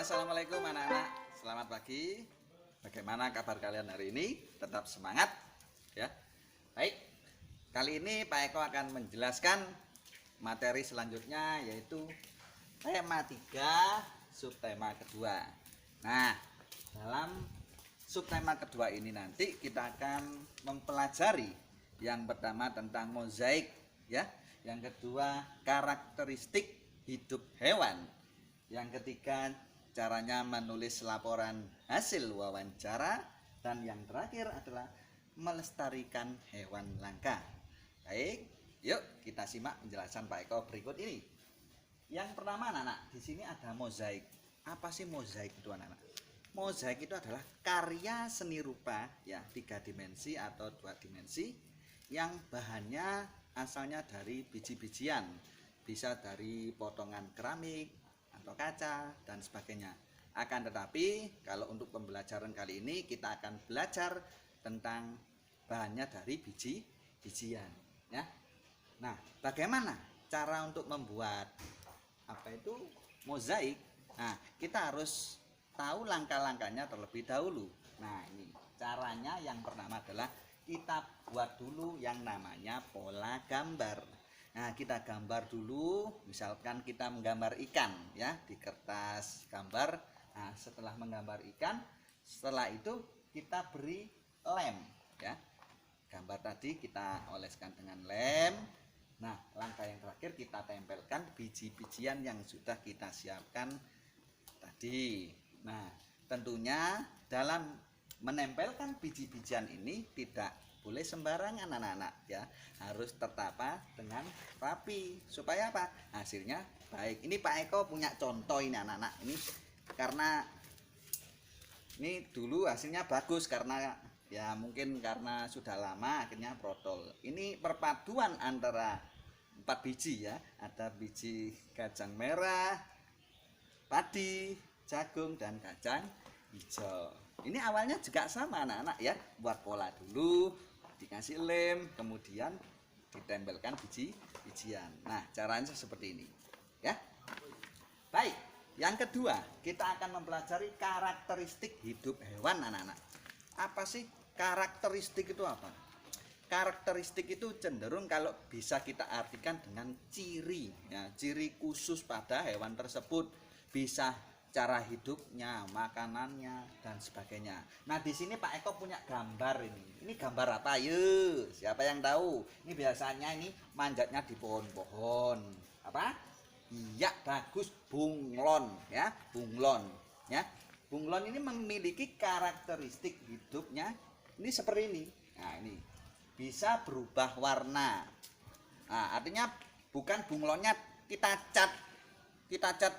Assalamualaikum anak-anak, selamat pagi. Bagaimana kabar kalian hari ini? Tetap semangat ya. Baik, kali ini Pak Eko akan menjelaskan materi selanjutnya, yaitu tema 3 subtema kedua. Nah, dalam subtema kedua ini nanti kita akan mempelajari yang pertama tentang mozaik ya, yang kedua karakteristik hidup hewan, yang ketiga caranya menulis laporan hasil wawancara, dan yang terakhir adalah melestarikan hewan langka. Baik, yuk kita simak penjelasan Pak Eko berikut ini. Yang pertama anak-anak, di sini ada mozaik. Apa sih mozaik itu anak-anak? Mozaik itu adalah karya seni rupa ya, 3 dimensi atau 2 dimensi yang bahannya asalnya dari biji-bijian, bisa dari potongan keramik atau kaca dan sebagainya. Akan tetapi kalau untuk pembelajaran kali ini kita akan belajar tentang bahannya dari biji-bijian ya. Nah, bagaimana cara untuk membuat apa itu mozaik? Nah, kita harus tahu langkah-langkahnya terlebih dahulu. Nah, ini caranya. Yang pertama adalah kita buat dulu yang namanya pola gambar. Nah, kita gambar dulu, misalkan kita menggambar ikan ya di kertas gambar. Nah, setelah menggambar ikan, setelah itu kita beri lem ya. Gambar tadi kita oleskan dengan lem. Nah, langkah yang terakhir kita tempelkan biji-bijian yang sudah kita siapkan tadi. Nah, tentunya dalam menempelkan biji-bijian ini tidak boleh sembarangan anak-anak ya, harus tertata dengan rapi supaya apa, hasilnya baik. Ini Pak Eko punya contoh ini anak-anak, ini karena ini dulu hasilnya bagus karena ya mungkin karena sudah lama akhirnya protol. Ini perpaduan antara 4 biji ya, ada biji kacang merah, padi, jagung, dan kacang hijau. Ini awalnya juga sama anak-anak ya, buat pola dulu, dikasih lem, kemudian ditempelkan biji-bijian. Nah, caranya seperti ini ya. Baik, yang kedua kita akan mempelajari karakteristik hidup hewan anak-anak. Apa sih karakteristik itu apa? Karakteristik itu cenderung kalau bisa kita artikan dengan ciri ya, ciri khusus pada hewan tersebut, bisa cara hidupnya, makanannya, dan sebagainya. Nah, di sini Pak Eko punya gambar ini. Ini gambar apa? Yuk, siapa yang tahu? Ini biasanya ini manjatnya di pohon-pohon. Apa? Iya, bagus, bunglon ya, bunglon ya. Bunglon ini memiliki karakteristik hidupnya ini seperti ini. Nah, ini bisa berubah warna. Nah, artinya bukan bunglonnya kita cat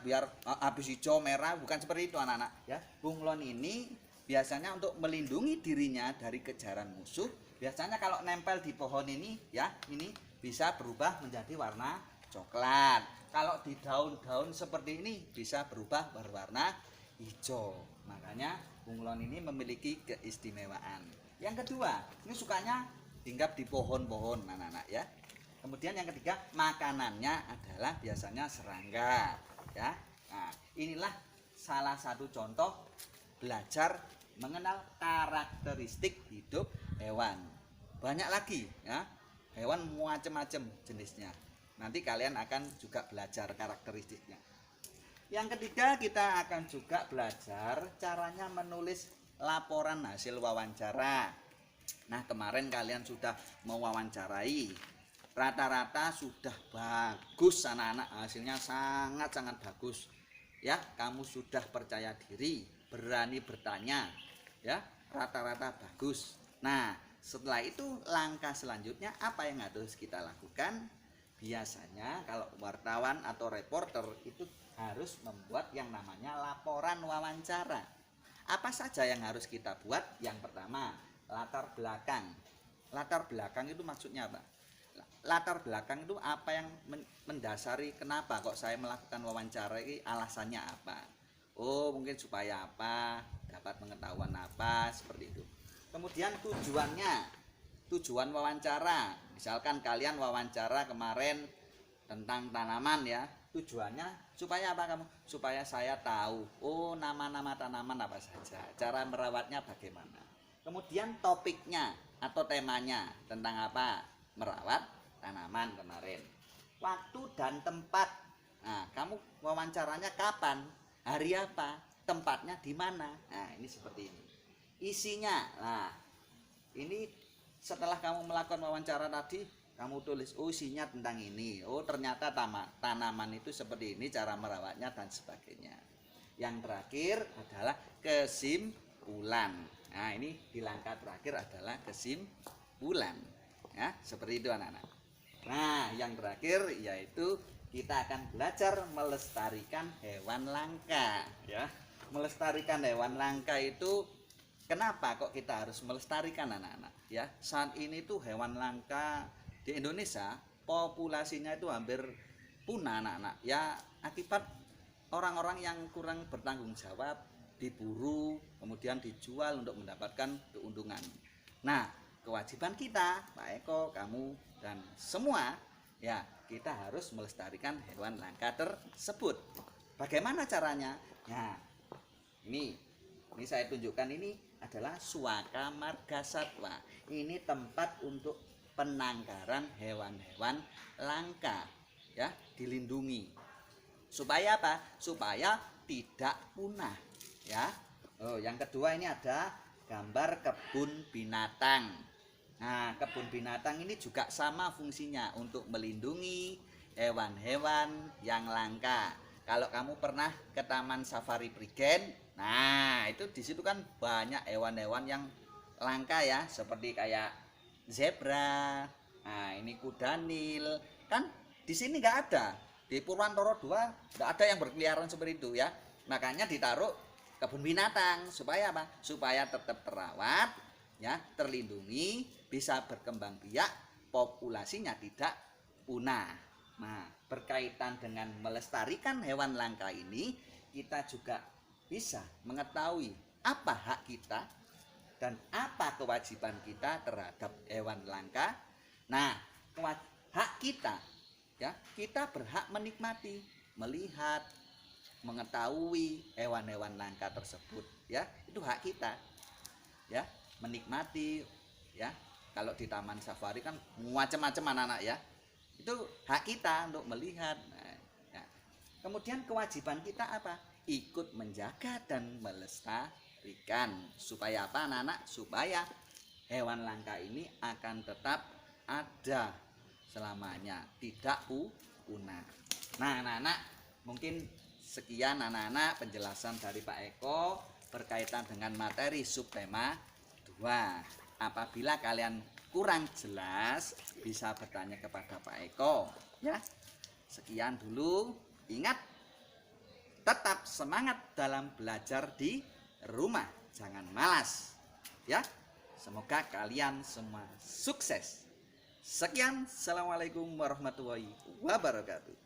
biar habis hijau merah, bukan seperti itu anak-anak ya. Bunglon ini biasanya untuk melindungi dirinya dari kejaran musuh. Biasanya kalau nempel di pohon ini ya, ini bisa berubah menjadi warna coklat. Kalau di daun-daun seperti ini bisa berubah berwarna hijau. Makanya bunglon ini memiliki keistimewaan. Yang kedua, ini sukanya hinggap di pohon-pohon anak-anak ya. Kemudian yang ketiga, makanannya adalah biasanya serangga ya. Nah, inilah salah satu contoh belajar mengenal karakteristik hidup hewan. Banyak lagi ya, hewan macam-macam jenisnya. Nanti kalian akan juga belajar karakteristiknya. Yang ketiga, kita akan juga belajar caranya menulis laporan hasil wawancara. Nah, kemarin kalian sudah mewawancarai, rata-rata sudah bagus anak-anak, hasilnya sangat-sangat bagus ya. Kamu sudah percaya diri, berani bertanya ya, rata-rata bagus. Nah, setelah itu langkah selanjutnya apa yang harus kita lakukan? Biasanya kalau wartawan atau reporter itu harus membuat yang namanya laporan wawancara. Apa saja yang harus kita buat? Yang pertama, latar belakang. Latar belakang itu maksudnya apa? Latar belakang itu apa yang mendasari kenapa kok saya melakukan wawancara ini, alasannya apa? Oh, mungkin supaya apa, dapat pengetahuan apa, seperti itu. Kemudian tujuannya, tujuan wawancara. Misalkan kalian wawancara kemarin tentang tanaman ya, Tujuannya supaya apa kamu? Supaya saya tahu, oh nama-nama tanaman apa saja, cara merawatnya bagaimana. Kemudian topiknya atau temanya tentang apa? Merawat tanaman kemarin. Waktu dan tempat. Nah, kamu wawancaranya kapan? Hari apa? Tempatnya di mana? Nah, ini seperti ini. Isinya. Nah, ini setelah kamu melakukan wawancara tadi, kamu tulis, oh isinya tentang ini, oh ternyata tanaman itu seperti ini, cara merawatnya dan sebagainya. Yang terakhir adalah kesimpulan. Nah, ini di langkah terakhir adalah kesimpulan, ya seperti itu anak-anak. Nah, yang terakhir yaitu kita akan belajar melestarikan hewan langka, ya. Melestarikan hewan langka itu kenapa kok kita harus melestarikan anak-anak, ya? Saat ini tuh hewan langka di Indonesia populasinya itu hampir punah anak-anak, ya akibat orang-orang yang kurang bertanggung jawab, diburu kemudian dijual untuk mendapatkan keuntungan. Nah, kewajiban kita, Pak Eko, kamu dan semua, ya kita harus melestarikan hewan langka tersebut. Bagaimana caranya? Nah, ini saya tunjukkan, ini adalah Suaka Marga Satwa. Ini tempat untuk penangkaran hewan-hewan langka, ya, dilindungi. Supaya apa? Supaya tidak punah, ya. Oh, yang kedua ini ada gambar kebun binatang. Nah, kebun binatang ini juga sama fungsinya untuk melindungi hewan-hewan yang langka. Kalau kamu pernah ke Taman Safari Prigen, nah itu di situ kan banyak hewan-hewan yang langka ya, seperti kayak zebra, nah ini kuda nil, kan di sini nggak ada, di Purwantoro 2 nggak ada yang berkeliaran seperti itu ya. Makanya ditaruh kebun binatang supaya apa? Supaya tetap terawat, ya, terlindungi, bisa berkembang biak, populasinya tidak punah. Nah, berkaitan dengan melestarikan hewan langka ini, kita juga bisa mengetahui apa hak kita dan apa kewajiban kita terhadap hewan langka. Nah, hak kita, ya, kita berhak menikmati, melihat, mengetahui hewan-hewan langka tersebut, ya, itu hak kita, ya, menikmati, ya. Kalau di taman safari kan macam-macam anak-anak, ya, itu hak kita untuk melihat. Nah, ya. Kemudian kewajiban kita apa? Ikut menjaga dan melestarikan. Supaya apa anak-anak? Supaya hewan langka ini akan tetap ada selamanya, tidak punah. Nah anak-anak, mungkin sekian anak-anak penjelasan dari Pak Eko berkaitan dengan materi subtema 2. Apabila kalian kurang jelas, bisa bertanya kepada Pak Eko, ya. Sekian dulu. Ingat, tetap semangat dalam belajar di rumah, jangan malas, ya. Semoga kalian semua sukses. Sekian, assalamualaikum warahmatullahi wabarakatuh.